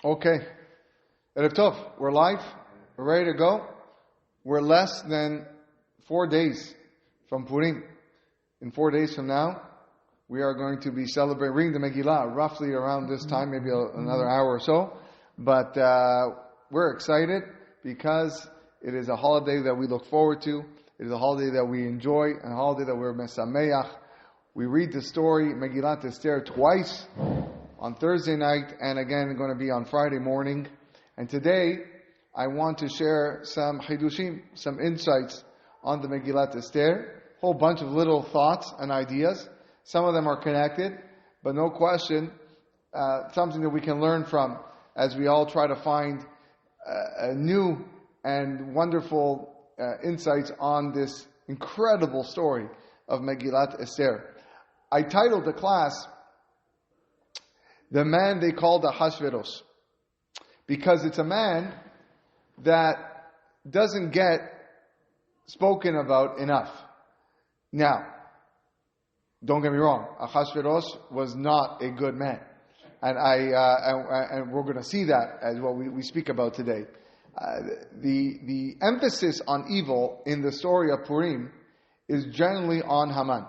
Okay. Erev Tov. We're live. We're ready to go. We're less than 4 days from Purim. In 4 days from now, we are going to be celebrating the Megilat roughly around this time, maybe another hour or so. But we're excited because it is a holiday that we look forward to. It is a holiday that we enjoy, and a holiday that we're mesameach. We read the story, Megilat Esther, twice on Thursday night, and again going to be on Friday morning. And today, I want to share some chidushim, some insights on the Megilat Esther. A whole bunch of little thoughts and ideas. Some of them are connected, but no question, something that we can learn from as we all try to find new and wonderful insights on this incredible story of Megilat Esther. I titled the class, The Man They Called Ahashverosh, because it's a man that doesn't get spoken about enough. Now, don't get me wrong, Ahashverosh was not a good man. And we're going to see that as what we speak about today. The emphasis on evil in the story of Purim is generally on Haman.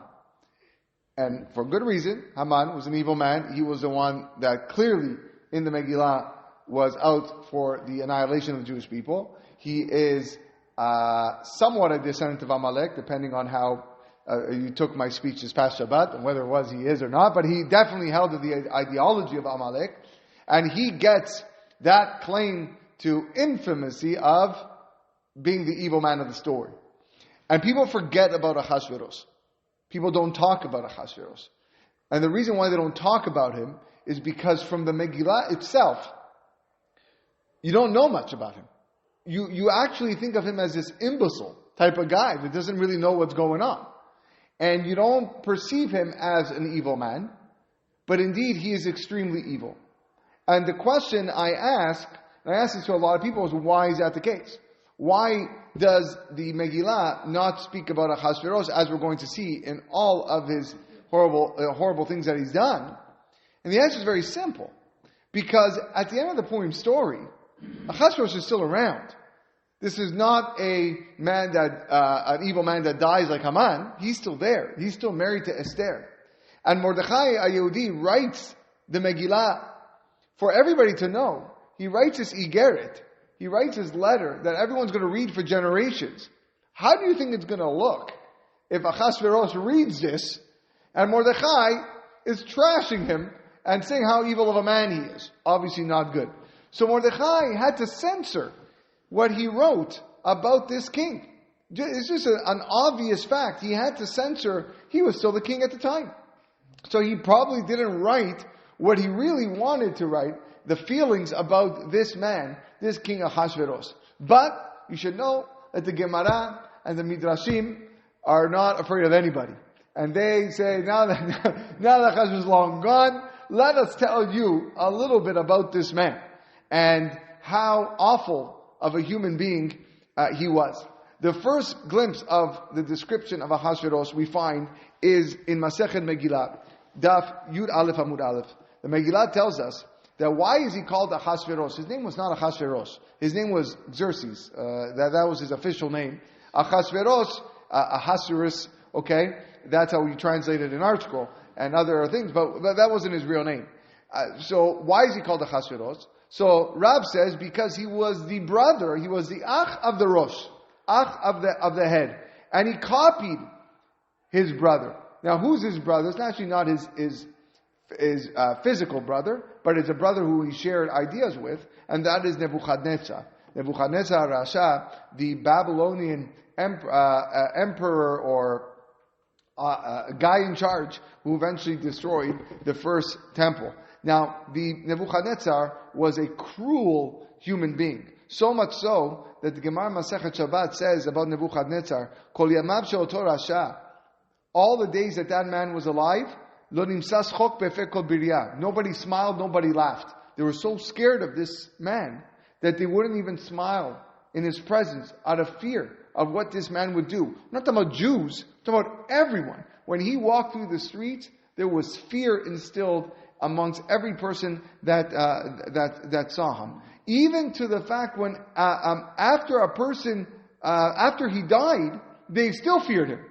And for good reason. Haman was an evil man. He was the one that clearly in the Megilah was out for the annihilation of the Jewish people. He is somewhat a descendant of Amalek, depending on how you took my speech this past Shabbat, and whether it was he is or not, but he definitely held to the ideology of Amalek, and he gets that claim to infamy of being the evil man of the story. And people forget about Ahashverosh. People don't talk about Ahashverosh. And the reason why they don't talk about him is because from the Megillah itself, you don't know much about him. You actually think of him as this imbecile type of guy that doesn't really know what's going on. And you don't perceive him as an evil man, but indeed he is extremely evil. And the question I ask this to a lot of people, is why is that the case? Why does the Megillah not speak about Ahashverosh, as we're going to see in all of his horrible things that he's done? And the answer is very simple. Because at the end of the Purim story, Ahashverosh is still around. This is not a man an evil man that dies like Haman. He's still there. He's still married to Esther. And Mordechai, a Yehudi, writes the Megillah for everybody to know. He writes this Igeret. He writes his letter that everyone's going to read for generations. How do you think it's going to look if Ahashverosh reads this and Mordechai is trashing him and saying how evil of a man he is? Obviously not good. So Mordechai had to censor what he wrote about this king. It's just an obvious fact. He had to censor, he was still the king at the time. So he probably didn't write what he really wanted to write, the feelings about this man, this king Ahashverosh. But you should know that the Gemara and the Midrashim are not afraid of anybody. And they say, now that Ahashverosh is long gone, let us tell you a little bit about this man and how awful of a human being he was. The first glimpse of the description of Ahashverosh we find is in Masechet Megilat, Daf Yud Aleph Amud Aleph. The Megilat tells us that why is he called Ahashverosh? His name was not Ahashverosh. His name was Xerxes. That was his official name. Ahashverosh, Ahasuerus, okay? That's how we translate it in our scroll and other things, but that wasn't his real name. So why is he called Ahashverosh? So Rab says because he was the brother, he was the Ach of the Rosh, Ach of the head. And he copied his brother. Now who's his brother? It's actually not his physical brother, but it's a brother who he shared ideas with, and that is Nebuchadnezzar. Nebuchadnezzar Rasha, the Babylonian emperor or guy in charge who eventually destroyed the first temple. Now, the Nebuchadnezzar was a cruel human being. So much so that the Gemara Masechet Shabbat says about Nebuchadnezzar, Kol yamav she'oto rasha, all the days that man was alive, lo nimsas chok befeh kol birya. Nobody smiled, nobody laughed. They were so scared of this man that they wouldn't even smile in his presence out of fear of what this man would do. I'm not talking about Jews, I'm talking about everyone. When he walked through the streets, there was fear instilled amongst every person that saw him. Even to the fact when after he died, they still feared him.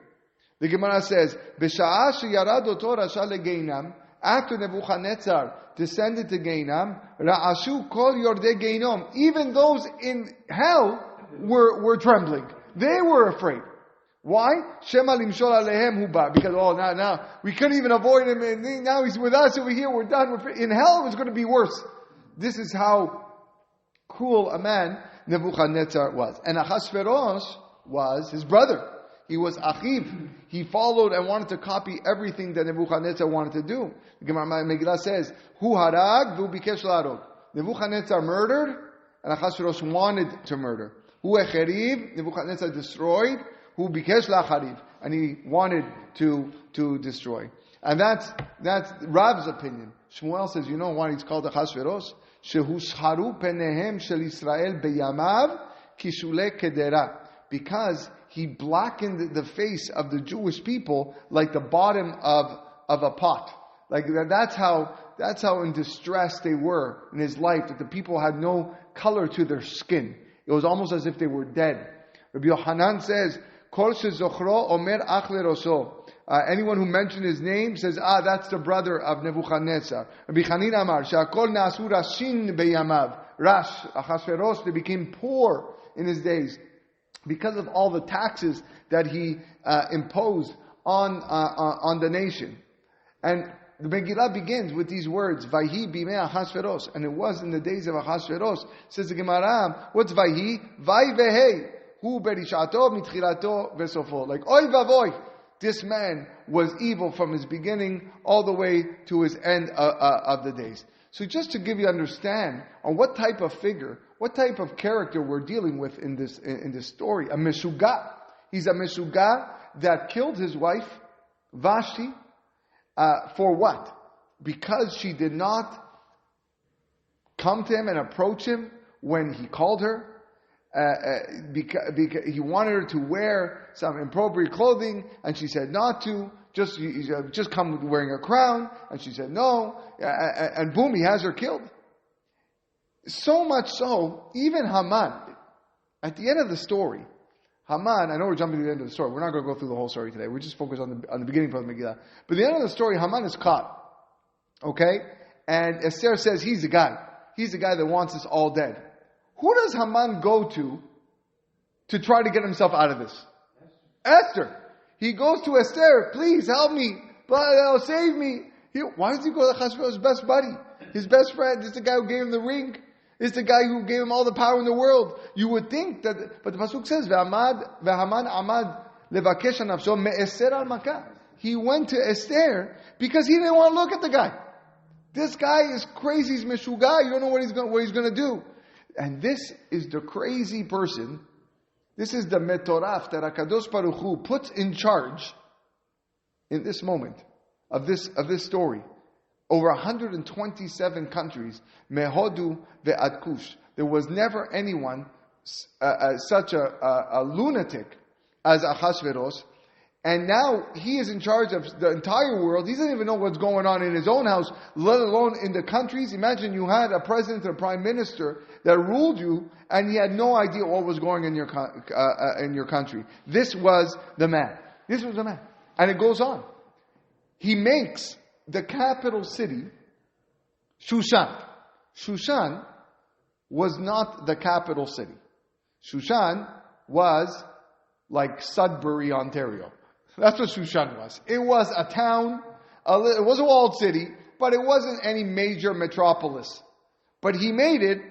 The Gemara says, "B'sha'ah sheyarad oto rasha legeinam." After Nebuchadnezzar descended to Geinam, ra'ashu kol yordei Geinom. Even those in hell were trembling. They were afraid. Why? Shema limshol alehem huba. Because now we couldn't even avoid him, and now he's with us over here. We're done. In hell, it was going to be worse. This is how cruel a man Nebuchadnezzar was. And Ahashverosh was his brother. He was Achiv. He followed and wanted to copy everything that Nebuchadnezzar wanted to do. The Gemara Megilat says, Hu harag v'hu bikesh la'arog. Nebuchadnezzar murdered, and Ahashverosh wanted to murder. Hu echeriv, Nebuchadnezzar destroyed, Hu bikesh la'chariv, and he wanted to destroy. And that's Rav's opinion. Shmuel says, you know why he's called Ahashverosh? Shehusharu penehem shel Yisrael beyamav kishule kedera. Because he blackened the face of the Jewish people like the bottom of a pot. Like that's how in distress they were in his life, that the people had no color to their skin. It was almost as if they were dead. Rabbi Yochanan says, Kol shezochro omer ach leroso. Anyone who mentioned his name says, that's the brother of Nebuchadnezzar. Rabbi Chanin Amar, she'akol na'asu rashin beyamav. Rash, Ahashverosh, they became poor in his days, because of all the taxes that he imposed on the nation. And the Megilat begins with these words, Vayhi bimei Ahashverosh. And it was in the days of Ahashverosh. Says the Gemara, what's Vayhi? Vay vehei. Hu berishato mitchilato vesofo. Like, oy vavoy. This man was evil from his beginning all the way to his end of the days. So just to give you understand on what type of figure, what type of character we're dealing with in this story. A Meshuga. He's a Meshuga that killed his wife, Vashti, for what? Because she did not come to him and approach him when he called her. Because he wanted her to wear some inappropriate clothing, and she said not to. Just come wearing a crown, and she said no, and boom, he has her killed. So much so, even Haman, at the end of the story, Haman, I know we're jumping to the end of the story. We're not going to go through the whole story today. We're just focused on the beginning part of the Megilat. But at the end of the story, Haman is caught. Okay? And Esther says he's the guy. He's the guy that wants us all dead. Who does Haman go to try to get himself out of this? Esther. He goes to Esther, please help me, save me. Why does he go to Ahashverosh's best buddy? His best friend. This is the guy who gave him the ring. It's the guy who gave him all the power in the world. You would think that, but the pasuk says, "Ve'Haman amad levakesh nafsho me'eser al makah." He went to Esther because he didn't want to look at the guy. This guy is crazy. He's Meshuga. You don't know what he's going to do. And this is the crazy person. This is the metoraf that HaKadosh Baruch Hu puts in charge in this moment of this story. Over 127 countries, Mehodu ve'ad Kush. There was never anyone such a lunatic as Ahashverosh. And now he is in charge of the entire world. He doesn't even know what's going on in his own house, let alone in the countries. Imagine you had a president or prime minister that ruled you, and he had no idea what was going in your country. This was the man. This was the man. And it goes on. He makes the capital city Shushan. Shushan was not the capital city. Shushan was like Sudbury, Ontario. That's what Shushan was. It was a town. It was a walled city, but it wasn't any major metropolis. But he made it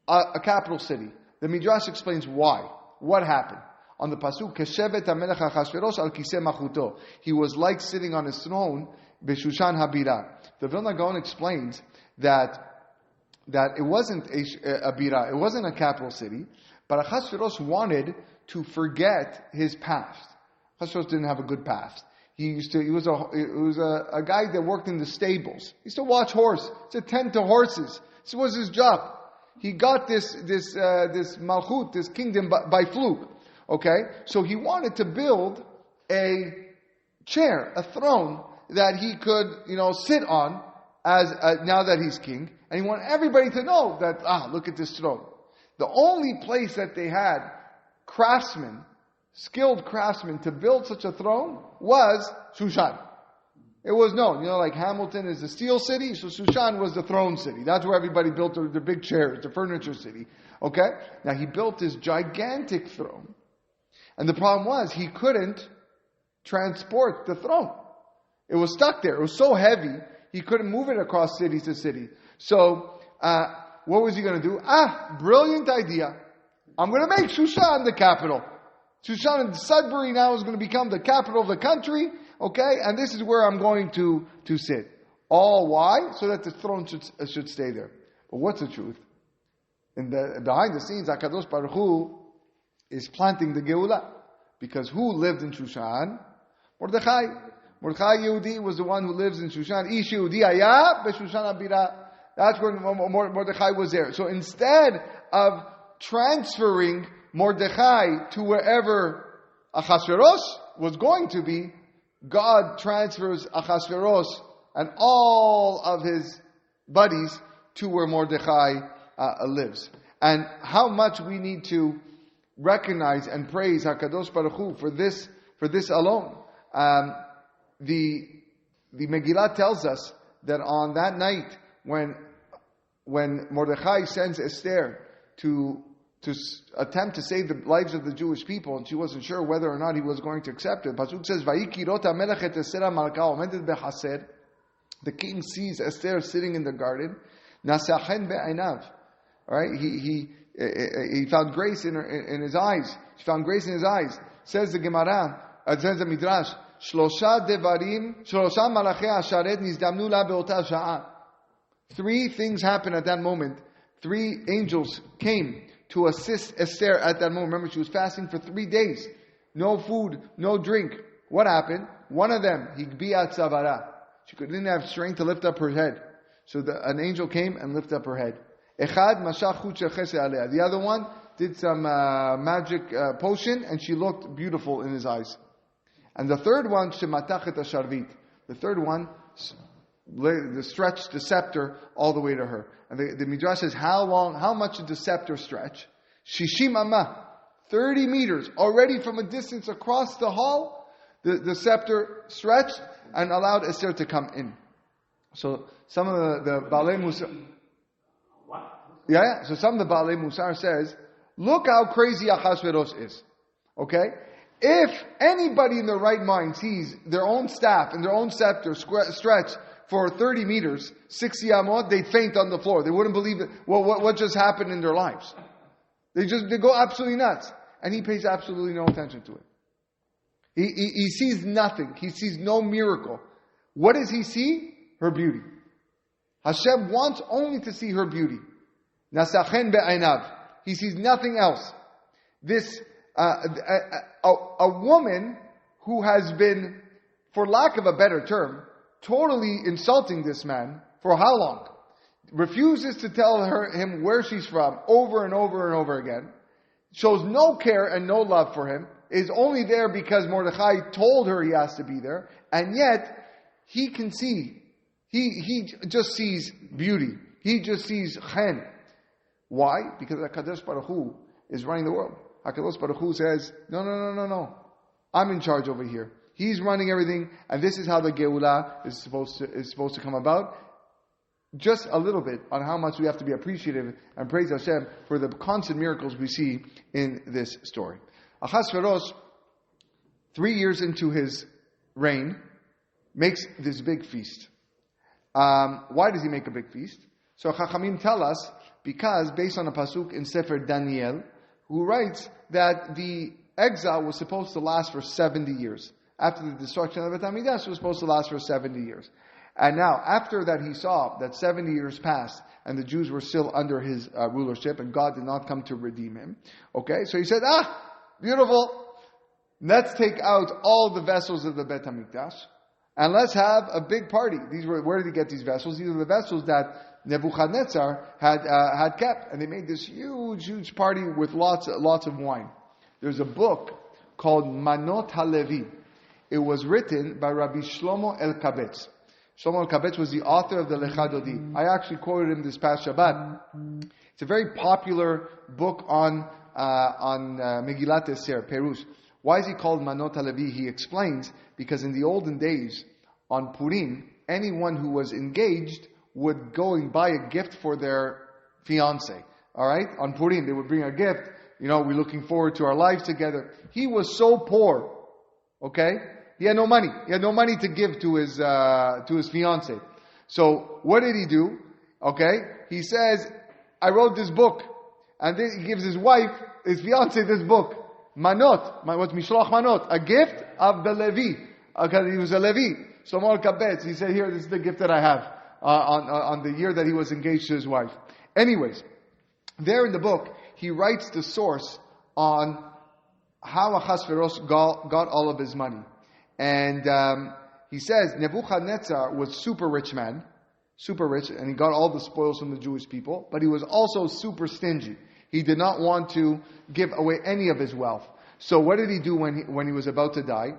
a capital city. The Midrash explains why. What happened? On the pasuk, Keshevet HaMelech Ahashverosh al kiseh machuto. He was like sitting on his throne, Beshushan Habira. The Vilna Gaon explains that it wasn't a bira, it wasn't a capital city, but Ahashverosh wanted to forget his past. Ahashverosh didn't have a good past. He was a guy that worked in the stables. He used to watch horse. He used to tend to horses. This was his job. He got this malchut, this kingdom by fluke. Okay? So he wanted to build a chair, a throne that he could, sit on as now that he's king, and he wanted everybody to know that, look at this throne. The only place that they had skilled craftsmen to build such a throne was Shushan. It was known, like Hamilton is the steel city, so Shushan was the throne city. That's where everybody built the big chairs, the furniture city. Okay? Now he built this gigantic throne. And the problem was, he couldn't transport the throne. It was stuck there. It was so heavy, he couldn't move it across city to city. So, what was he going to do? Brilliant idea. I'm going to make Shushan the capital. Shushan and Sudbury now is going to become the capital of the country. Okay? And this is where I'm going to sit. All why? So that the throne should stay there. But what's the truth? Behind the scenes, HaKadosh Baruch Hu is planting the Geulah. Because who lived in Shushan? Mordechai. Mordechai Yehudi was the one who lives in Shushan. Ish Yehudi Haya beShushan Abira. That's where Mordechai was there. So instead of transferring Mordechai to wherever Ahashverosh was going to be, God transfers Ahashverosh and all of his buddies to where Mordechai lives. And how much we need to recognize and praise HaKadosh Baruch Hu for this alone. The Megilat tells us that on that night when Mordechai sends Esther to attempt to save the lives of the Jewish people, and she wasn't sure whether or not he was going to accept it. Pasuk says, "Vayikirot hamelech et Esther hamalka omedet bechaser." The king sees Esther sitting in the garden. Nasachen be'einav. All right, he found grace in his eyes. She found grace in his eyes. Says the Gemara, says the Midrash, Shlosha malachei asharet nizdamnu la be'ota sha'a. 3 things happened at that moment. 3 angels came to assist Esther at that moment. Remember, she was fasting for 3 days. No food, no drink. What happened? One of them, higbiat savara. She didn't have strength to lift up her head. So an angel came and lifted up her head. Echad mashach chut shel chesed aleh. The other one did some magic potion, and she looked beautiful in his eyes. And the third one, shematach et hasharvit. The third one stretched the scepter all the way to her. And the Midrash says, how much did the scepter stretch? Shishim amah, 30 meters. Already from a distance across the hall, the scepter stretched and allowed Esther to come in. So some of the Baalei Musar... Yeah. So some of the Baalei Musar says, look how crazy Ahashverosh is. Okay? If anybody in their right mind sees their own staff and their own scepter stretched for 30 meters, 60 amot, they'd faint on the floor. They wouldn't believe it. What just happened in their lives. They go absolutely nuts. And he pays absolutely no attention to it. He sees nothing. He sees no miracle. What does he see? Her beauty. Hashem wants only to see her beauty. Nasachen be'einav. He sees nothing else. This, a woman who has been, for lack of a better term, totally insulting this man for how long? Refuses to tell him where she's from over and over and over again. Shows no care and no love for him. Is only there because Mordechai told her he has to be there. And yet, he can see. He just sees beauty. He just sees chen. Why? Because HaKadosh Baruch Hu is running the world. HaKadosh Baruch Hu says, no. I'm in charge over here. He's running everything, and this is how the Geulah is supposed to come about. Just a little bit on how much we have to be appreciative and praise Hashem for the constant miracles we see in this story. Ahashverosh, 3 years into his reign, makes this big feast. Why does he make a big feast? So Chachamim tell us, because based on a pasuk in Sefer Daniel, who writes that the exile was supposed to last for 70 years. After the destruction of the Beit HaMikdash, it was supposed to last for 70 years. And now, after that he saw that 70 years passed, and the Jews were still under his rulership, and God did not come to redeem him. Okay, so he said, beautiful. Let's take out all the vessels of the Beit HaMikdash, and let's have a big party. Where did he get these vessels? These are the vessels that Nebuchadnezzar had kept, and they made this huge party with lots of wine. There's a book called Manot HaLevi. It was written by Rabbi Shlomo Elkabetz. Shlomo Alkabetz was the author of the Lecha Dodi. I actually quoted him this past Shabbat. It's a very popular book on Megilat Esther, Perush. Why is he called Manot HaLevi? He explains, because in the olden days, on Purim, anyone who was engaged would go and buy a gift for their fiancé. Alright? On Purim, they would bring a gift. We're looking forward to our lives together. He was so poor. Okay? He had no money. He had no money to give to his fiancé. So, what did he do? Okay? He says, I wrote this book. And then he gives his wife, his fiancé, this book. Manot. What's Mishloach Manot? A gift of the Levi. Okay, he was a Levi. Shlomo Alkabetz. He said, here, this is the gift that I have. On the year that he was engaged to his wife. Anyways, there in the book, he writes the source on how Ahashverosh got all of his money. And he says, Nebuchadnezzar was super rich man, super rich, and he got all the spoils from the Jewish people, but he was also super stingy. He did not want to give away any of his wealth. So what did he do when he was about to die?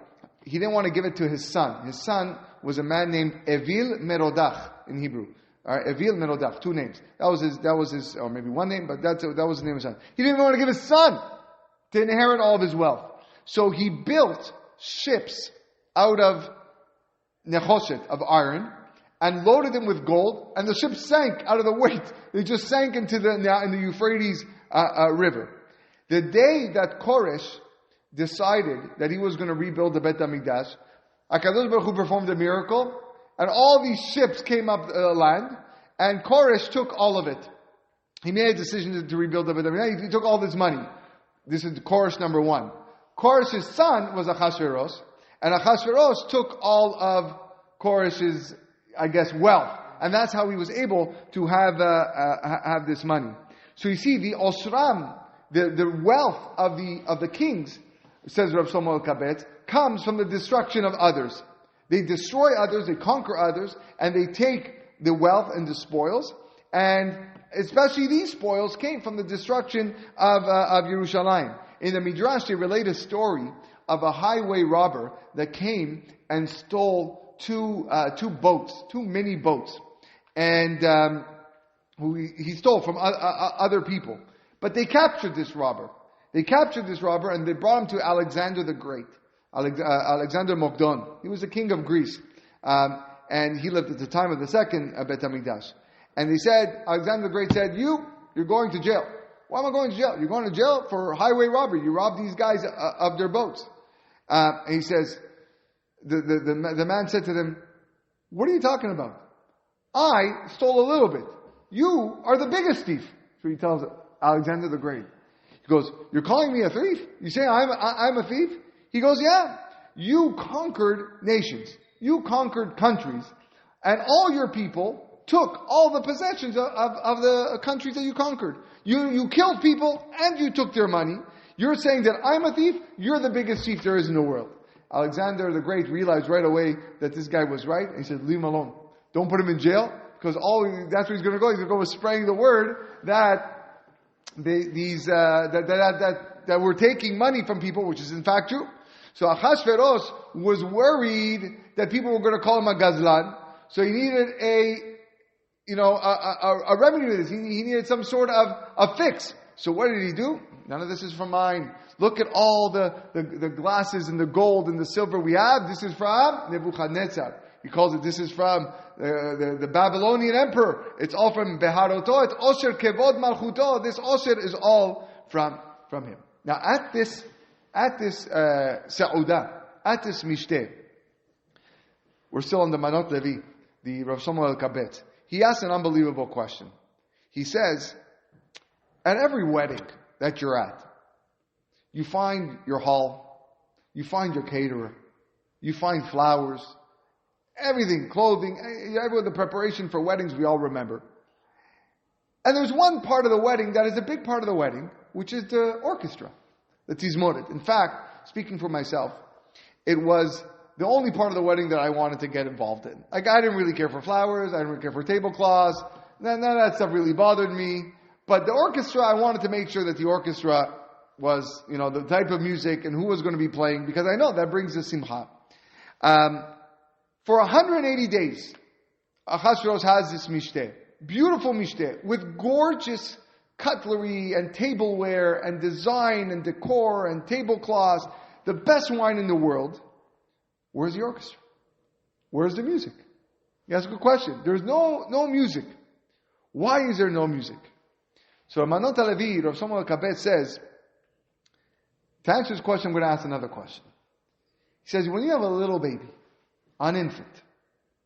He didn't want to give it to his son. His son was a man named Evil Merodach in Hebrew. Evil Merodach, 2 names. That was his, or maybe 1 name, but that was the name of his son. He didn't even want to give his son to inherit all of his wealth. So he built ships out of nechoshet, of iron, and loaded them with gold, and the ships sank out of the weight. They just sank in the Euphrates river. The day that Koresh decided that he was going to rebuild the Bet HaMikdash, HaKadosh Baruch Hu performed a miracle, and all these ships came up land, and Koresh took all of it. He made a decision to rebuild the Bet HaMikdash. He took all this money. This is Koresh number 1. Koresh's son was Ahashverosh, and Ahashverosh took all of Koresh's, wealth. And that's how he was able to have this money. So you see, the Osram, the wealth of the kings, says Rav Shlomo Alkabetz, comes from the destruction of others. They destroy others, they conquer others, and they take the wealth and the spoils. And especially these spoils came from the destruction of Yerushalayim. In the Midrash, they relate a story of a highway robber that came and stole two mini boats. And he stole from other people. But they captured this robber. And they brought him to Alexander the Great. Alexander Mogdon. He was the king of Greece. And he lived at the time of the second Bet HaMikdash. And they said, Alexander the Great said, you're going to jail. Why am I going to jail? You're going to jail for highway robbery. You robbed these guys of their boats. And he says, the man said to them, what are you talking about? I stole a little bit. You are the biggest thief. So he tells Alexander the Great. He goes, you're calling me a thief? You say I'm a thief? He goes, yeah. You conquered nations. You conquered countries. And all your people took all the possessions of the countries that you conquered. You killed people and you took their money. You're saying that I'm a thief? You're the biggest thief there is in the world. Alexander the Great realized right away that this guy was right. And he said, leave him alone. Don't put him in jail. Because that's where he's going to go. He's going to go with spreading the word that that we're taking money from people, which is in fact true. So Ahashverosh was worried that people were going to call him a gazlan. So he needed a remedy to this. He needed some sort of a fix. So what did he do? None of this is from mine. Look at all the glasses and the gold and the silver we have. This is from Nebuchadnezzar. He calls it, this is from the Babylonian emperor. It's all from Beharoto. It's Osher Kevod Malchuto. This Osher is all from him. Now at this Sa'udah, at this Mishteh, we're still on the Manot Levi, the Rav Shlomo Alkabetz. He asks an unbelievable question. He says, at every wedding that you're at, you find your hall, you find your caterer, you find flowers, everything, clothing, the preparation for weddings we all remember. And there's one part of the wedding that is a big part of the wedding, which is the orchestra, the tizmoret. In fact, speaking for myself, it was the only part of the wedding that I wanted to get involved in. I didn't really care for flowers, I didn't really care for tablecloths, none of that stuff really bothered me. But the orchestra, I wanted to make sure that the orchestra was, the type of music and who was going to be playing, because I know that brings a simcha. For 180 days, Ahashverosh has this mishteh, beautiful mishteh, with gorgeous cutlery and tableware and design and decor and tablecloths, the best wine in the world. Where's the orchestra? Where's the music? You ask a good question. There's no music. Why is there no music? So Manot HaLevi, Rav Shlomo Kabet says, to answer this question, I'm going to ask another question. He says, when you have a little baby, an infant,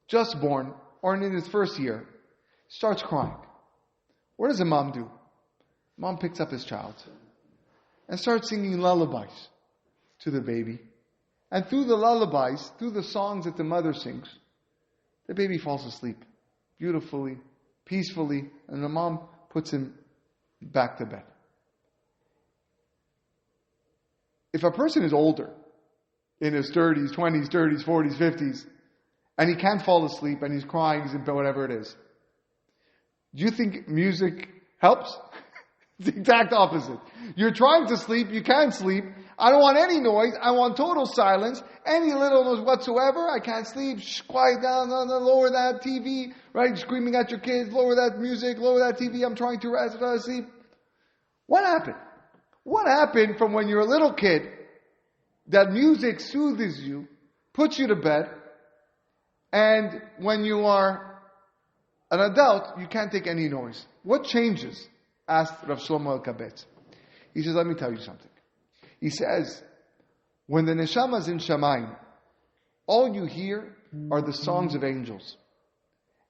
just born, or in his first year, starts crying, what does a mom do? Mom picks up his child and starts singing lullabies to the baby. And through the lullabies, through the songs that the mother sings, the baby falls asleep beautifully, peacefully, and the mom puts him back to bed. If a person is older, in his 30s, 20s, 30s, 40s, 50s, and he can't fall asleep and he's crying, he's in bed, whatever it is, do you think music helps? It's the exact opposite. You're trying to sleep, you can't sleep. I don't want any noise. I want total silence. Any little noise whatsoever, I can't sleep. Shh, quiet down, no, lower that TV, right? Screaming at your kids, lower that music, lower that TV. I'm trying to rest, fall asleep. What happened? What happened from when you're a little kid that music soothes you, puts you to bed, and when you are an adult, you can't take any noise? What changes? Asked Rav Shlomo Kabet. He says, let me tell you something. He says, when the neshama is in Shamayim, all you hear are the songs of angels.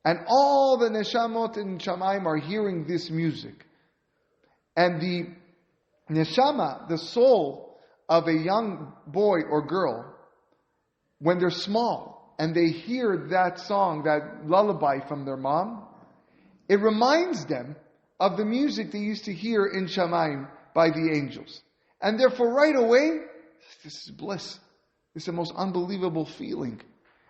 And all the neshamot in Shamayim are hearing this music. And the neshama, the soul of a young boy or girl, when they're small and they hear that song, that lullaby from their mom, it reminds them of the music they used to hear in Shamayim by the angels. And therefore right away, this is bliss. This is the most unbelievable feeling.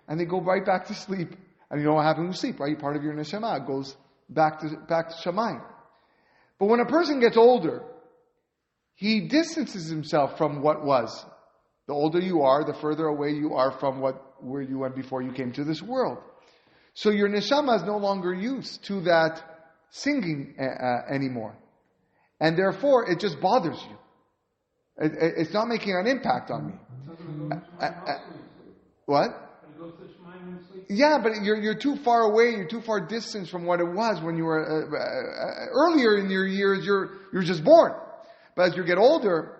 And they go right back to sleep. And you know what happens when you sleep, right? Part of your neshama goes back to Shamayim. But when a person gets older, he distances himself from what was. The older you are, the further away you are from where you went before you came to this world. So your neshama is no longer used to that singing anymore. And therefore, it just bothers you. It's not making an impact on me. What? Yeah, but you're too far away, you're too far distance from what it was when you were earlier in your years, you're just born. But as you get older,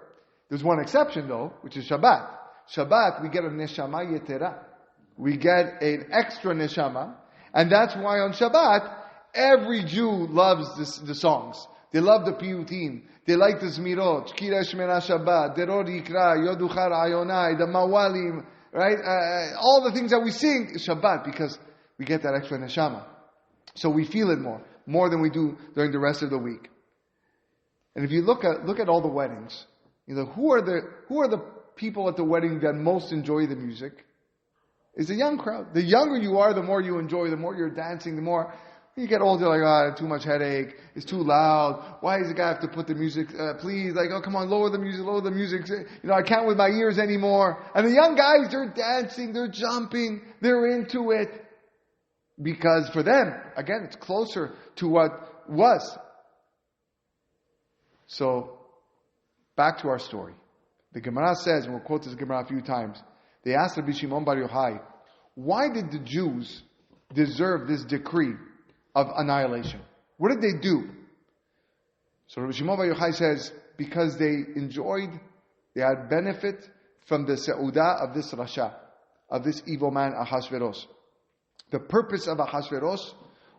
there's one exception though, which is Shabbat. Shabbat, we get a neshama yetera. We get an extra neshama, and that's why on Shabbat, every Jew loves the songs. They love the piyutim. They like the zmirot, Kira Shmena Shabbat, Deror Yikra, Yoduchar Ayonai, the Mawalim, right? All the things that we sing is Shabbat because we get that extra neshama. So we feel it more than we do during the rest of the week. And if you look at all the weddings, you know, who are the people at the wedding that most enjoy the music? It's the young crowd. The younger you are, the more you enjoy, the more you're dancing, the more you get older, like, too much headache, it's too loud, why does the guy have to put the music, please, like, oh, come on, lower the music, I can't with my ears anymore. And the young guys, they're dancing, they're jumping, they're into it. Because for them, again, it's closer to what was. So, back to our story. The Gemara says, and we'll quote this Gemara a few times, they asked Rabbi Shimon Bar Yochai, why did the Jews deserve this decree of annihilation? What did they do? So Rabbi Shimon Bar Yochai says, because they had benefit from the seudah of this rasha, of this evil man Ahashverosh. The purpose of Ahashverosh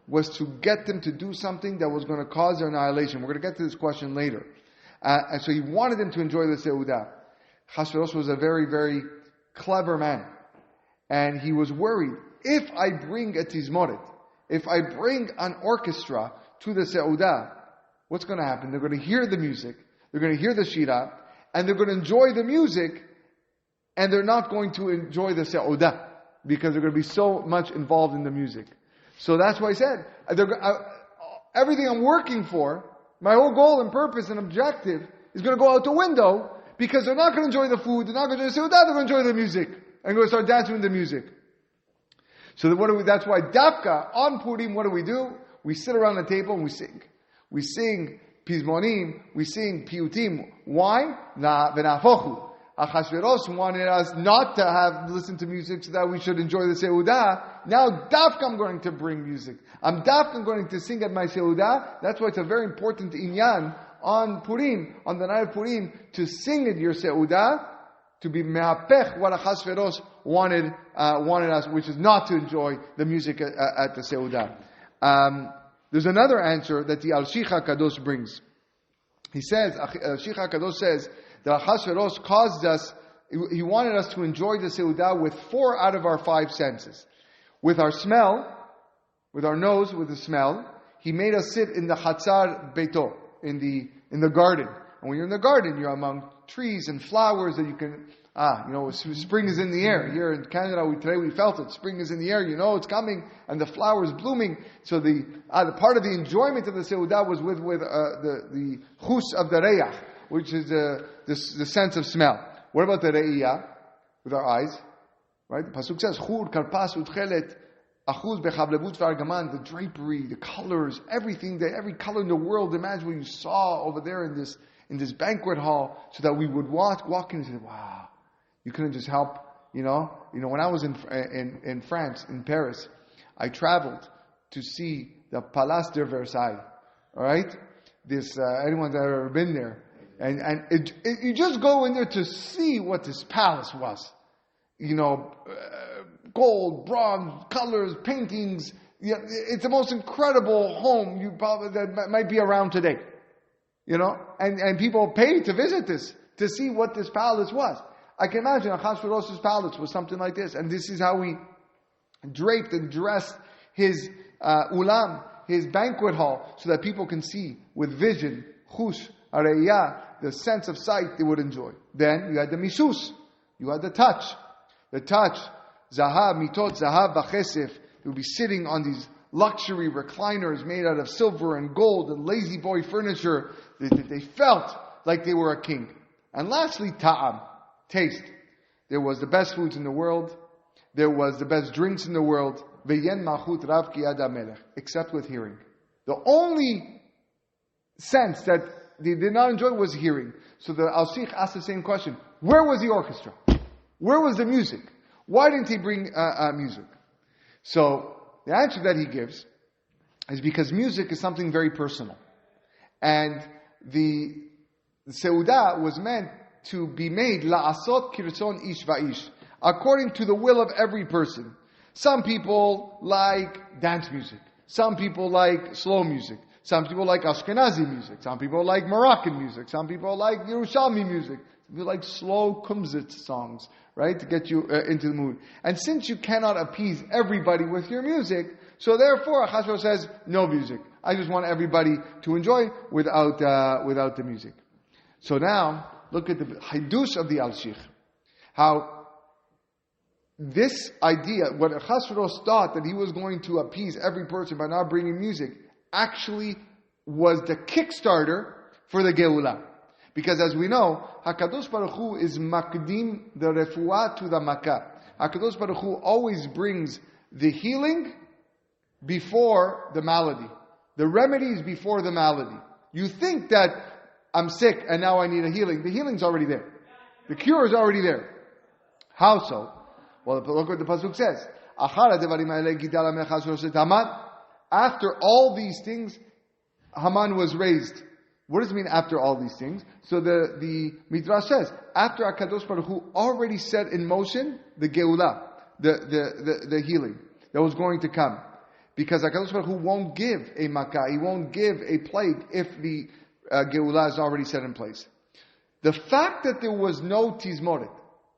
was to get them to do something that was going to cause their annihilation. We're going to get to this question later. And so he wanted them to enjoy the seudah. Ahashverosh was a very, very clever man. And he was worried, if I bring a tizmoret, if I bring an orchestra to the seudah, what's going to happen? They're going to hear the music, they're going to hear the shira, and they're going to enjoy the music, and they're not going to enjoy the seudah, because they're going to be so much involved in the music. So that's why I said, everything I'm working for, my whole goal and purpose and objective, is going to go out the window, because they're not going to enjoy the food, they're not going to enjoy the seudah, they're going to enjoy the music, and going to start dancing with the music. So that's why Dafka, on Purim, what do? We sit around the table and we sing. We sing Pizmonim, we sing Piyutim. Why? V'nafochu. Ahashverosh wanted us not to listen to music so that we should enjoy the Seudah. Now, Dafka, I'm going to bring music. I'm going to sing at my Seudah. That's why it's a very important inyan on Purim, on the night of Purim, to sing at your Seudah, to be me'apech what Ahashverosh wanted us, which is not to enjoy the music at the Seudah. There's another answer that the Al-Shich HaKadosh brings. He says, Al-Shich HaKadosh says, that Ahashverosh caused us, he wanted us to enjoy the Seudah with 4 out of our 5 senses. With our smell, with our nose, with the smell, he made us sit in the Hatzar Beito, in the garden. And when you're in the garden, you're among trees and flowers that you can, spring is in the air. Here in Canada, today we felt it. Spring is in the air, it's coming, and the flowers blooming. So the part of the enjoyment of the Seudah was with the chus of the reyach, which is the sense of smell. What about the re'iyah? With our eyes. Right? The Pasuk says, Chur, Karpas, Utchelet, Achuz, Bechavlevut, Vargaman, the drapery, the colors, everything, every color in the world. Imagine what you saw over there in this banquet hall, so that we would walk in and say, wow. You couldn't just help, when I was in France, in Paris, I traveled to see the Palace de Versailles. Alright? Anyone that ever been there. And you just go in there to see what this palace was. Gold, bronze, colors, paintings. It's the most incredible home that might be around today. And people paid to visit this, to see what this palace was. I can imagine Ahashverosh's palace was something like this. And this is how he draped and dressed his ulam, his banquet hall, so that people can see with vision, chush, areyah, the sense of sight they would enjoy. Then you had the misus, you had the touch, zahav, mitot, zahav, v'chesef. They would be sitting on these luxury recliners made out of silver and gold and lazy boy furniture. They felt like they were a king. And lastly, ta'am, taste. There was the best foods in the world. There was the best drinks in the world. V'yen machut rav ki yad hamelech, except with hearing. The only sense that they did not enjoy was hearing. So the Al-Shich asked the same question. Where was the orchestra? Where was the music? Why didn't he bring music? So the answer that he gives is because music is something very personal. And the Seudah was meant to be made la'asot kirtzon ish va'ish, according to the will of every person. Some people like dance music. Some people like slow music. Some people like Ashkenazi music. Some people like Moroccan music. Some people like Yerushalmi music. Some people like slow kumzitz songs, right? To get you into the mood. And since you cannot appease everybody with your music, so therefore Ahashverosh says, no music. I just want everybody to enjoy without the music. So now, look at the Hidush of the Al-Shich. How this idea, what Ahashverosh thought that he was going to appease every person by not bringing music, actually was the Kickstarter for the Geulah. Because as we know, HaKadosh Baruch Hu is makdim the refuah to the makkah. HaKadosh Baruch Hu always brings the healing before the malady. The remedies before the malady. You think that I'm sick and now I need a healing. The healing's already there. The cure is already there. How so? Well, look what the Pasuk says. After all these things, Haman was raised. What does it mean after all these things? So the Midrash says, after HaKadosh Baruch Hu already set in motion the Geulah, the healing that was going to come. Because HaKadosh Baruch Hu won't give a makkah, he won't give a plague if the Geulah is already set in place. The fact that there was no tizmoret,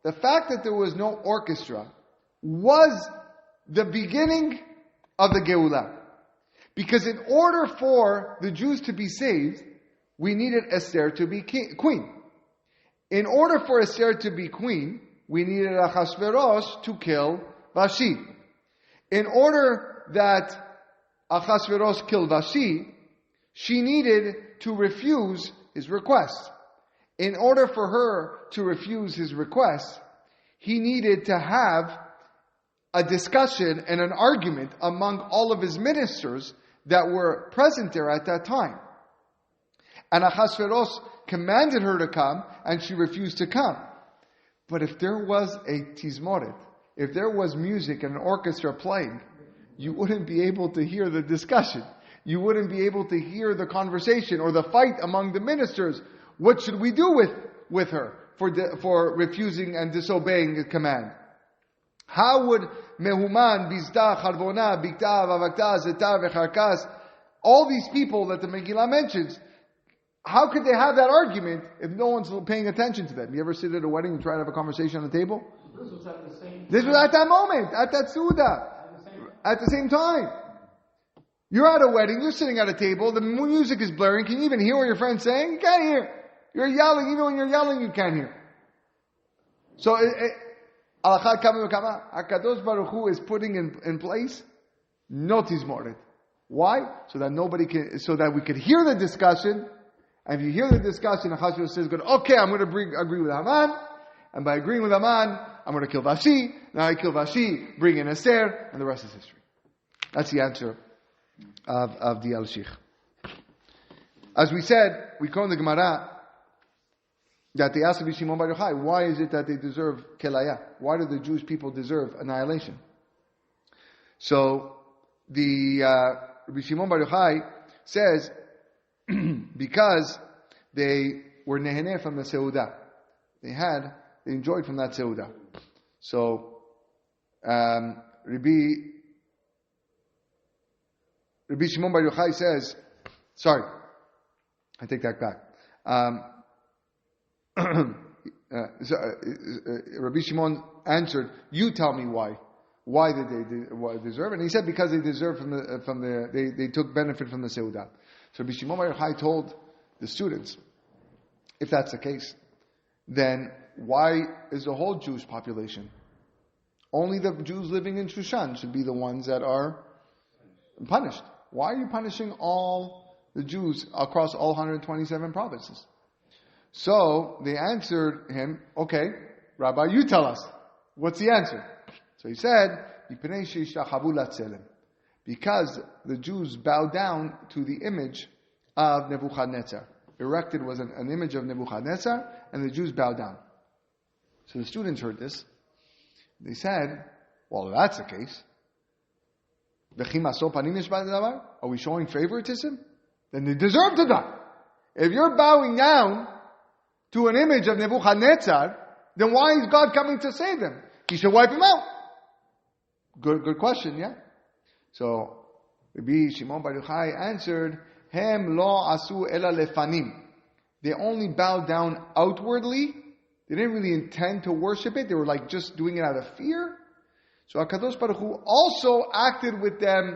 the fact that there was no orchestra, was the beginning of the Geulah. Because in order for the Jews to be saved, we needed Esther to be queen. In order for Esther to be queen, we needed Ahashverosh to kill Vashti. In order that Ahashverosh kill Vashti, she needed to refuse his request. In order for her to refuse his request, he needed to have a discussion and an argument among all of his ministers that were present there at that time. And Ahashverosh commanded her to come, and she refused to come. But if there was a tizmoret, if there was music and an orchestra playing, you wouldn't be able to hear the discussion. You wouldn't be able to hear the conversation or the fight among the ministers. What should we do with her for refusing and disobeying the command? How would Mehuman, Bizda, Charvona, Bikta, Vavakta, Zeta, Vecharkas, all these people that the Megilat mentions, how could they have that argument if no one's paying attention to them? You ever sit at a wedding and try to have a conversation on the table? This was at the same time. This was at that moment, at that Suda. At the same time. You're at a wedding, you're sitting at a table, the music is blaring, can you even hear what your friend's saying? You can't hear. You're yelling, even when you're yelling, you can't hear. So, HaKadosh Baruch Hu is putting in place no tizmoret. Why? So that we could hear the discussion. And if you hear the discussion, Ahashverosh says, okay, I'm going to agree with Haman. And by agreeing with Haman, I'm going to kill Vashi. Now I kill Vashi, bring in Esther, and the rest is history. That's the answer of the Al-Shikh. As we said, we call in the Gemara that they asked Rabbi Shimon Bar Yochai, why is it that they deserve Kelaya? Why do the Jewish people deserve annihilation? So, the Rabbi Shimon Bar Yochai says, because they were neheneh from the Seudah. They enjoyed from that Seudah. So, Rabbi Shimon Bar Yochai says, sorry, I take that back. Rabbi Shimon answered, you tell me why. Why did they deserve? And he said, because they deserve they took benefit from the Seudah. So Rabbi Shimon Bar Yochai told the students, if that's the case, then why is the whole Jewish population? Only the Jews living in Shushan should be the ones that are punished. Why are you punishing all the Jews across all 127 provinces? So they answered him, okay, Rabbi, you tell us. What's the answer? So he said, because the Jews bowed down to the image of Nebuchadnezzar. Erected was an image of Nebuchadnezzar, and the Jews bowed down. So the students heard this. They said, well, if that's the case, are we showing favoritism? Then they deserve to die. If you're bowing down to an image of Nebuchadnezzar, then why is God coming to save them? He should wipe him out. Good question, yeah? So, Rabbi Shimon Bar Yochai answered, Hem lo asu ela lefanim. They only bowed down outwardly. They didn't really intend to worship it. They were like just doing it out of fear. So HaKadosh Baruch Hu also acted with them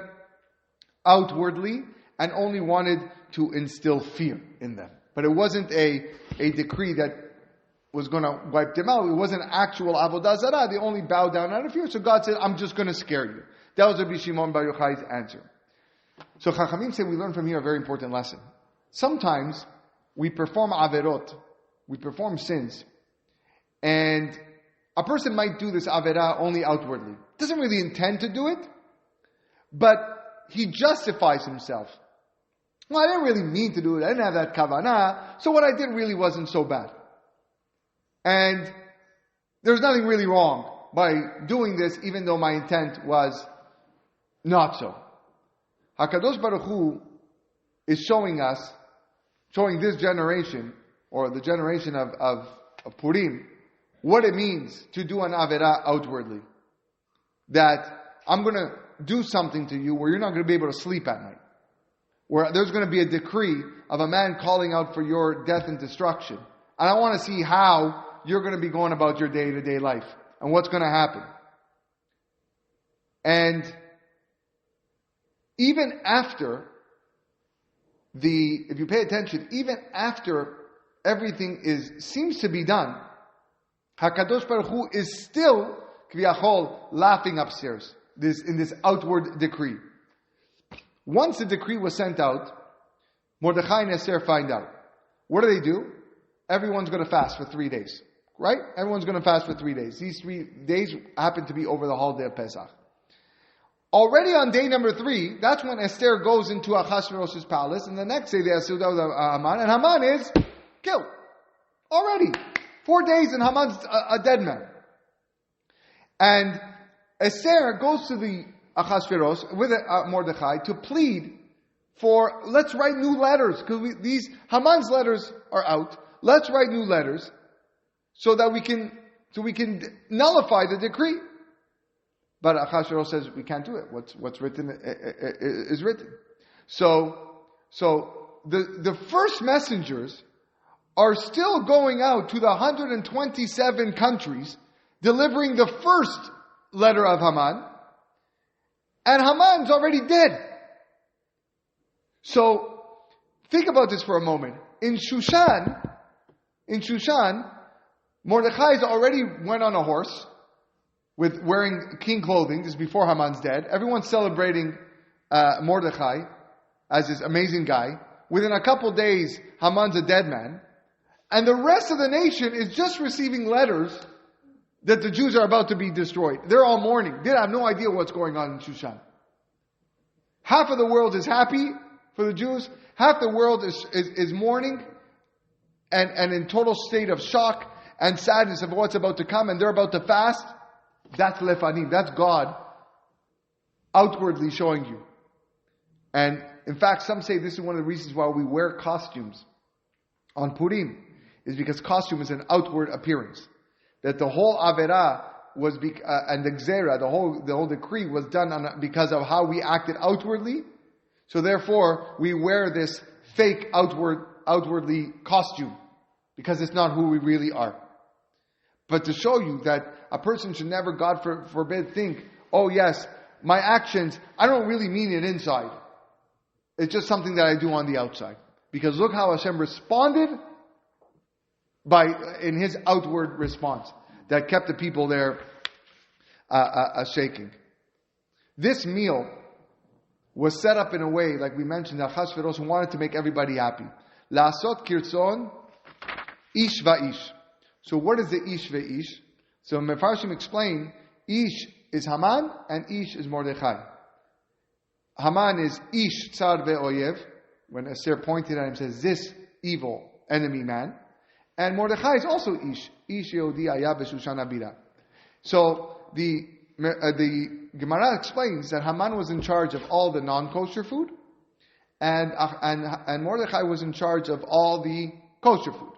outwardly and only wanted to instill fear in them. But it wasn't a decree that was going to wipe them out. It wasn't actual Avodah Zarah. They only bowed down out of fear. So God said, I'm just going to scare you. That was Rabbi Shimon Bar Yochai's answer. So Chachamim say we learn from here a very important lesson. Sometimes we perform averot, we perform sins, and a person might do this averah only outwardly. Doesn't really intend to do it, but he justifies himself. Well, I didn't really mean to do it. I didn't have that kavanah, so what I did really wasn't so bad. And there's nothing really wrong by doing this, even though my intent was not so. HaKadosh Baruch Hu is showing this generation, or the generation of Purim, what it means to do an Averah outwardly. That I'm going to do something to you where you're not going to be able to sleep at night. Where there's going to be a decree of a man calling out for your death and destruction. And I want to see how you're going to be going about your day-to-day life. And what's going to happen. And even after if you pay attention, even after everything seems to be done, HaKadosh Baruch Hu is still, Kviyachol, laughing upstairs, in this outward decree. Once the decree was sent out, Mordechai and Esther find out. What do? Everyone's going to fast for 3 days. Right? Everyone's going to fast for 3 days. These 3 days happen to be over the holiday of Pesach. Already on day number 3, that's when Esther goes into Ahashverosh's palace, and the next day they have Seudah with Haman, and Haman is killed. Already. 4 days and Haman's a dead man. And Esther goes to the Ahashverosh with Mordechai to plead for, let's write new letters, because these Haman's letters are out. Let's write new letters so that we can nullify the decree. But Ahashverosh says we can't do it. What's written is written. So the first messengers are still going out to the 127 countries, delivering the first letter of Haman, and Haman's already dead. So think about this for a moment. In Shushan, Mordechai already went on a horse with wearing king clothing. This is before Haman's dead. Everyone's celebrating Mordechai as this amazing guy. Within a couple days, Haman's a dead man. And the rest of the nation is just receiving letters that the Jews are about to be destroyed. They're all mourning. They have no idea what's going on in Shushan. Half of the world is happy for the Jews. Half the world is mourning and in total state of shock and sadness of what's about to come, and they're about to fast. That's lefanim. That's God outwardly showing you. And in fact, some say this is one of the reasons why we wear costumes on Purim, is because costume is an outward appearance. That the whole Averah was, and the Gzera, the whole decree was done because of how we acted outwardly. So therefore, we wear this fake outwardly costume, because it's not who we really are. But to show you that a person should never, God forbid, think, oh yes, my actions, I don't really mean it inside. It's just something that I do on the outside. Because look how Hashem responded in His outward response that kept the people there shaking. This meal was set up in a way, like we mentioned, Ahashverosh wanted to make everybody happy. La'asot kirtzon ish va'ish. So what is the ish ve'ish? So Mefarshim explain, ish is Haman and ish is Mordechai. Haman is ish tsar ve'oyev. When Esther pointed at him, says, this evil enemy man. And Mordechai is also ish. Ish Yehudi aya b'Shushan abira. So the Gemara explains that Haman was in charge of all the non-kosher food, and Mordechai was in charge of all the kosher food.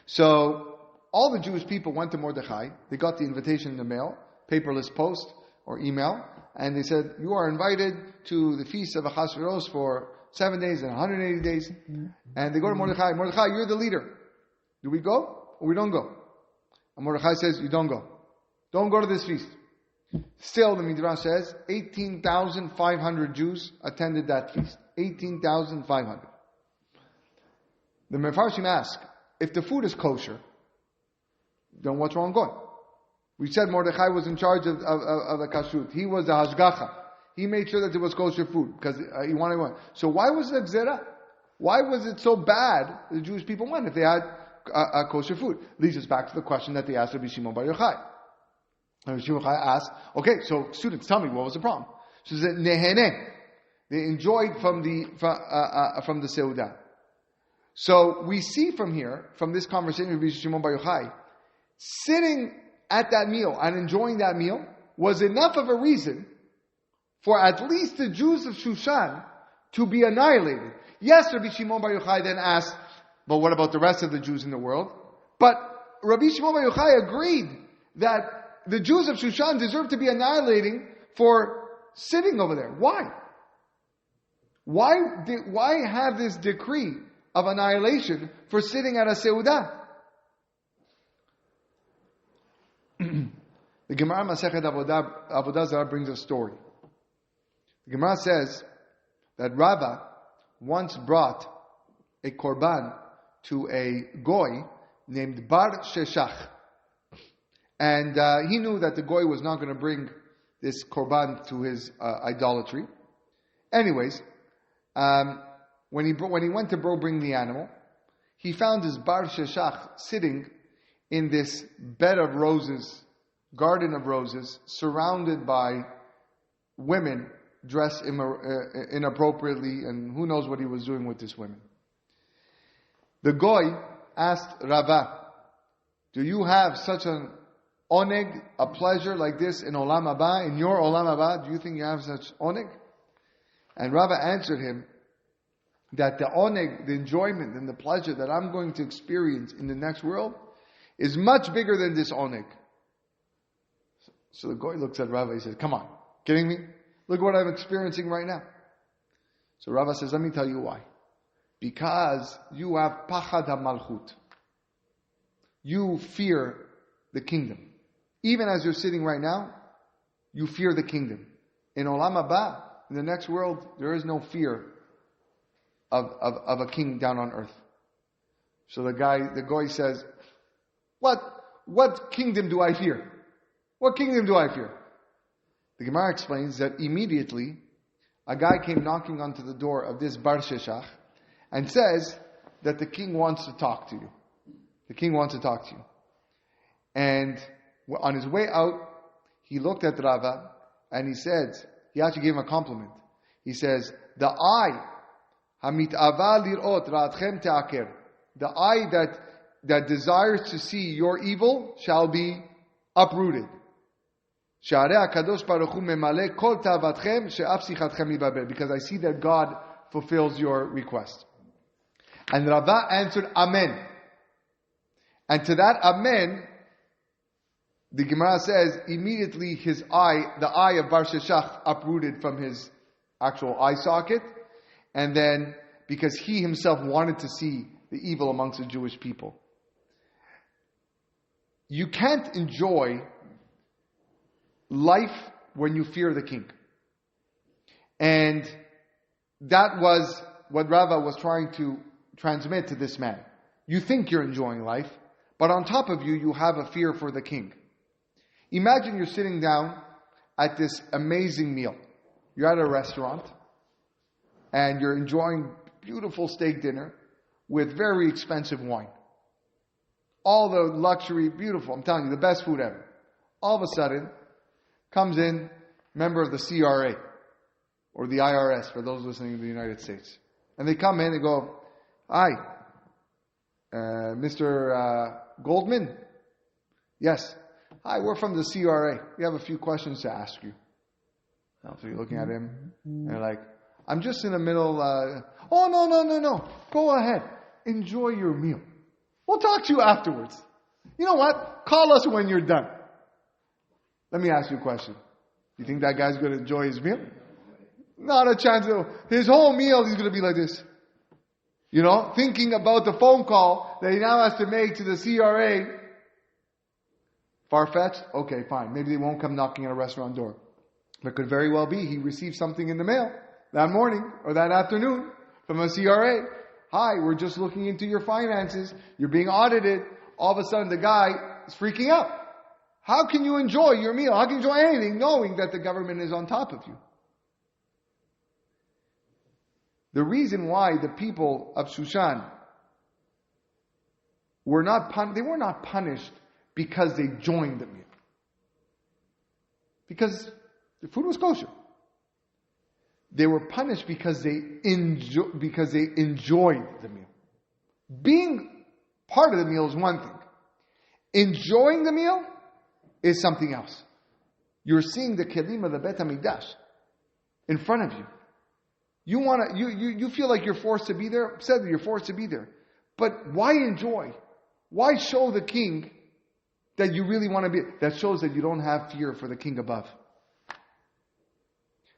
So all the Jewish people went to Mordechai. They got the invitation in the mail, paperless post or email, and they said, you are invited to the feast of Ahashverosh for 7 days and 180 days. And they go to Mordechai. Mordechai, you're the leader. Do we go or we don't go? And Mordechai says, you don't go. Don't go to this feast. Still, the Midrash says, 18,500 Jews attended that feast. 18,500. The Mefarshim ask, if the food is kosher, then what's wrong going? We said Mordechai was in charge of the kashrut. He was the hashgacha. He made sure that there was kosher food because he wanted one. So why was it gzera? Why was it so bad the Jewish people went if they had kosher food? Leads us back to the question that they asked Rabbi Shimon Bar Yochai. Rabbi Shimon Bar Yochai asked, okay, so students, tell me, what was the problem? So he said, nehene. They enjoyed from the seudah. So we see from here, from this conversation with Rabbi Shimon Bar Yochai, sitting at that meal and enjoying that meal was enough of a reason for at least the Jews of Shushan to be annihilated. Yes, Rabbi Shimon Bar Yochai then asked, but what about the rest of the Jews in the world? But Rabbi Shimon Bar Yochai agreed that the Jews of Shushan deserve to be annihilating for sitting over there. Why? Why have this decree of annihilation for sitting at a seudah? The Gemara Masechet Avodah Zarah brings a story. The Gemara says that Rava once brought a korban to a goy named Bar Sheshach. And he knew that the goy was not going to bring this korban to his idolatry. Anyways, when he went to bring the animal, he found this Bar Sheshach sitting in this bed of roses, garden of roses, surrounded by women dressed inappropriately, and who knows what he was doing with these women. The Goy asked Rava, do you have such an oneg, a pleasure like this in Olam Haba, in your Olam Haba? Do you think you have such oneg? And Rava answered him that the oneg, the enjoyment and the pleasure that I'm going to experience in the next world is much bigger than this oneg. So the Goy looks at Rava, he says, come on, kidding me? Look what I'm experiencing right now. So Rava says, let me tell you why. Because you have pachad ha-malchut. You fear the kingdom. Even as you're sitting right now, you fear the kingdom. In Olam Haba, in the next world, there is no fear of a king down on earth. So the Goy says, what kingdom do I fear? What kingdom do I fear? The Gemara explains that immediately a guy came knocking onto the door of this Bar Sheshach and says that the king wants to talk to you. The king wants to talk to you. And on his way out, he looked at Rava and he said, he actually gave him a compliment. He says, the eye, hamit'ava lirot ra'atchem te'aker. The eye that desires to see your evil shall be uprooted. Because I see that God fulfills your request. And Rava answered, Amen. And to that Amen, the Gemara says, immediately the eye of Bar Sheshach uprooted from his actual eye socket. And then, because he himself wanted to see the evil amongst the Jewish people. You can't enjoy life when you fear the king. And that was what Rava was trying to transmit to this man. You think you're enjoying life, but on top of you, you have a fear for the king. Imagine you're sitting down at this amazing meal. You're at a restaurant, and you're enjoying beautiful steak dinner with very expensive wine. All the luxury, beautiful, I'm telling you, the best food ever. All of a sudden, comes in member of the CRA or the IRS for those listening in the United States. And they come in and go, hi, Mr. Goldman? Yes. Hi, we're from the CRA. We have a few questions to ask you. So you're looking at him and you're like, I'm just in the middle, oh, no. Go ahead. Enjoy your meal. We'll talk to you afterwards. You know what? Call us when you're done. Let me ask you a question. You think that guy's going to enjoy his meal? Not a chance. His whole meal, he's going to be like this. You know, thinking about the phone call that he now has to make to the CRA. Far-fetched? Okay, fine. Maybe they won't come knocking at a restaurant door. But it could very well be he received something in the mail that morning or that afternoon from a CRA. Hi, we're just looking into your finances. You're being audited. All of a sudden the guy is freaking out. How can you enjoy your meal? How can you enjoy anything knowing that the government is on top of you? The reason why the people of Shushan were not punished because they joined the meal. Because the food was kosher. They were punished because they enjoyed the meal. Being part of the meal is one thing. Enjoying the meal is something else. You're seeing the kelim of the Bet HaMikdash in front of you. You feel like you're forced to be there. Said that you're forced to be there. But why enjoy? Why show the king that you really want to be? That shows that you don't have fear for the king above.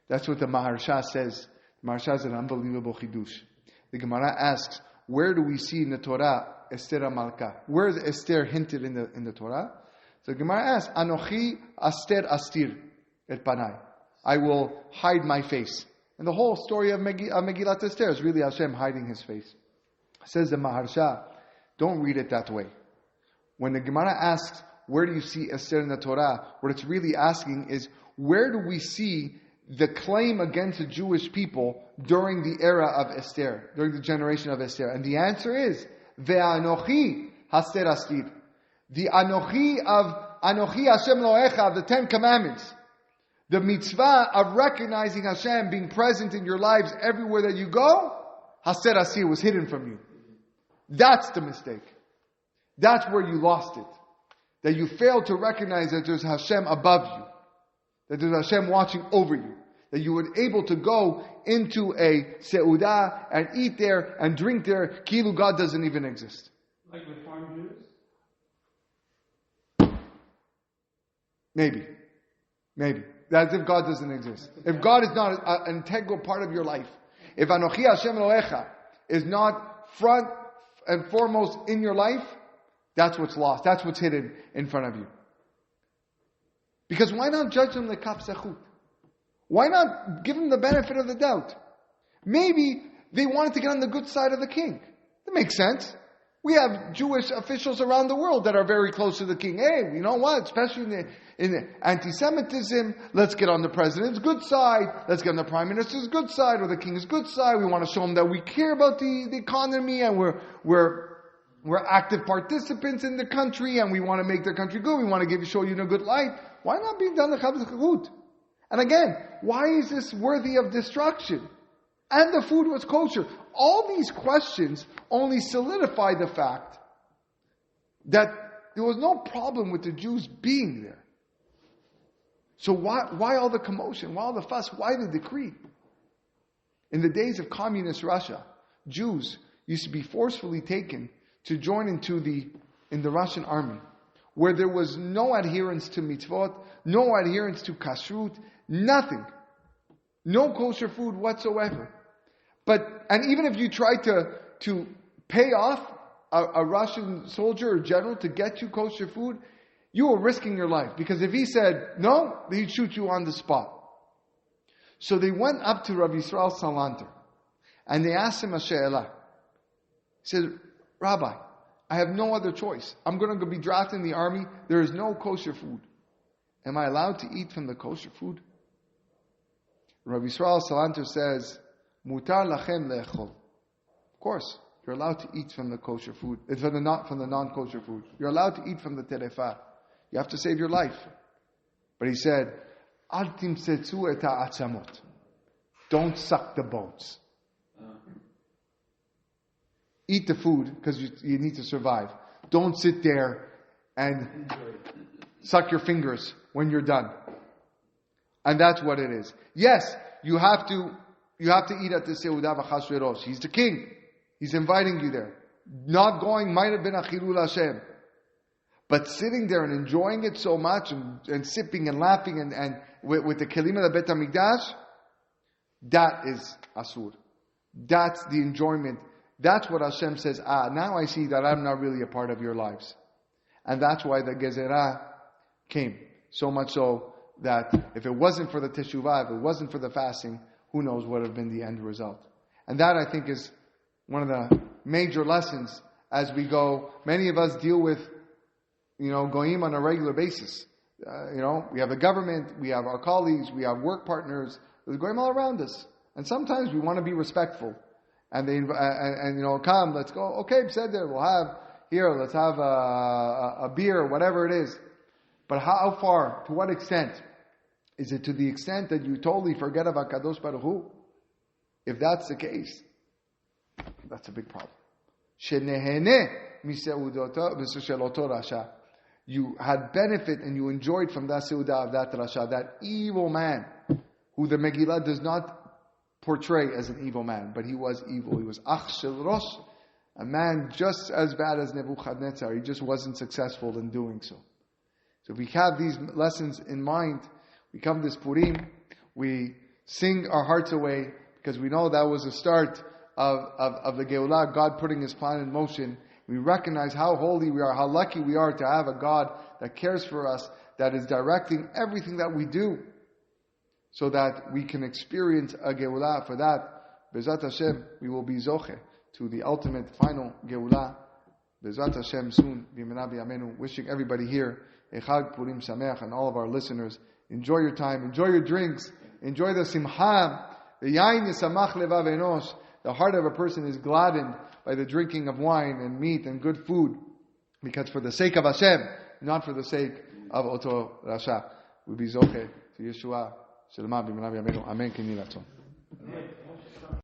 That's what the Maharsha says. The Maharsha is an unbelievable chidush. The Gemara asks, where do we see in the Torah Esther HaMalka? Where is Esther hinted in the Torah? So the Gemara asks, Anochi Aster Astir et Panai. I will hide my face. And the whole story of Megilat Esther is really Hashem hiding his face. Says the Maharsha, don't read it that way. When the Gemara asks, where do you see Esther in the Torah? What it's really asking is, where do we see the claim against the Jewish people during the era of Esther, during the generation of Esther? And the answer is, Ve'anochi Haster Astir. the Anochi Hashem Loecha, the 10 Commandments, the mitzvah of recognizing Hashem, being present in your lives everywhere that you go, Haser Asir was hidden from you. That's the mistake. That's where you lost it. That you failed to recognize that there's Hashem above you. That there's Hashem watching over you. That you were able to go into a seudah and eat there and drink there, kilu God doesn't even exist. Like with farm Jews? Maybe. That's if God doesn't exist. If God is not an integral part of your life. If Anochi Hashem Elohecha is not front and foremost in your life, that's what's lost. That's what's hidden in front of you. Because why not judge them lekaf zechut? Why not give them the benefit of the doubt? Maybe they wanted to get on the good side of the king. That makes sense. We have Jewish officials around the world that are very close to the king. Hey, you know what? Especially in the anti-Semitism, let's get on the president's good side. Let's get on the prime minister's good side or the king's good side. We want to show them that we care about the economy and we're active participants in the country and we want to make the country good. We want to show you in a good light. Why not be done the chavzachut? And again, why is this worthy of destruction? And the food was kosher. All these questions only solidify the fact that there was no problem with the Jews being there. So why all the commotion? Why all the fuss? Why the decree? In the days of communist Russia, Jews used to be forcefully taken to join in the Russian army, where there was no adherence to mitzvot, no adherence to kashrut, nothing. No kosher food whatsoever. And even if you tried to pay off a Russian soldier or general to get you kosher food, you were risking your life. Because if he said no, he'd shoot you on the spot. So they went up to Rav Yisrael Salanter and they asked him a she'elah. He said, Rabbi, I have no other choice. I'm going to be drafted in the army. There is no kosher food. Am I allowed to eat from the kosher food? Rav Yisrael Salanter says, Mutar lachem le'echol. Of course, you're allowed to eat from the kosher food. It's from the non-kosher food. You're allowed to eat from the terefah. You have to save your life. But he said, Al timsetzu et ha'atzamot. Don't suck the bones. Eat the food because you need to survive. Don't sit there and suck your fingers when you're done. And that's what it is. Yes, you have to eat at the Seudah of Ahashverosh. He's the king. He's inviting you there. Not going might have been a Chilul Hashem. But sitting there and enjoying it so much and sipping and laughing and with the Kelim of the Bet HaMikdash, that is Asur. That's the enjoyment. That's what Hashem says, now I see that I'm not really a part of your lives. And that's why the Gezerah came. So much so that if it wasn't for the Teshuvah, if it wasn't for the fasting, who knows what would have been the end result. And that, I think, is one of the major lessons as we go. Many of us deal with, goyim on a regular basis. We have the government, we have our colleagues, we have work partners. There's goyim all around us. And sometimes we want to be respectful. And they come, let's go, okay, said there, let's have a beer, whatever it is. But how far, to what extent? Is it to the extent that you totally forget about Kadosh Baruch Hu? If that's the case, that's a big problem. You had benefit and you enjoyed from that seudah of that rasha, that evil man, who the Megilat does not portray as an evil man, but he was evil. He was Ahashverosh, a man just as bad as Nebuchadnezzar. He just wasn't successful in doing so. So if we have these lessons in mind, we come this Purim, we sing our hearts away, because we know that was the start of the Geulah, God putting His plan in motion. We recognize how holy we are, how lucky we are to have a God that cares for us, that is directing everything that we do, so that we can experience a Geulah. For that, Bezat Hashem, we will be Zoche to the ultimate final Geulah. Bezat Hashem soon, B'mena b'yamenu. Wishing everybody here a Chag Purim Sameach, and all of our listeners, enjoy your time, enjoy your drinks, enjoy the Simcha. The Yain Yisamach Levav Enosh. The heart of a person is gladdened by the drinking of wine and meat and good food. Because for the sake of Hashem, not for the sake of Oto Rasha, we be Zoche to Yeshua. Shalom, B'Minav Yameinu. Amen. Ken Yiratzon.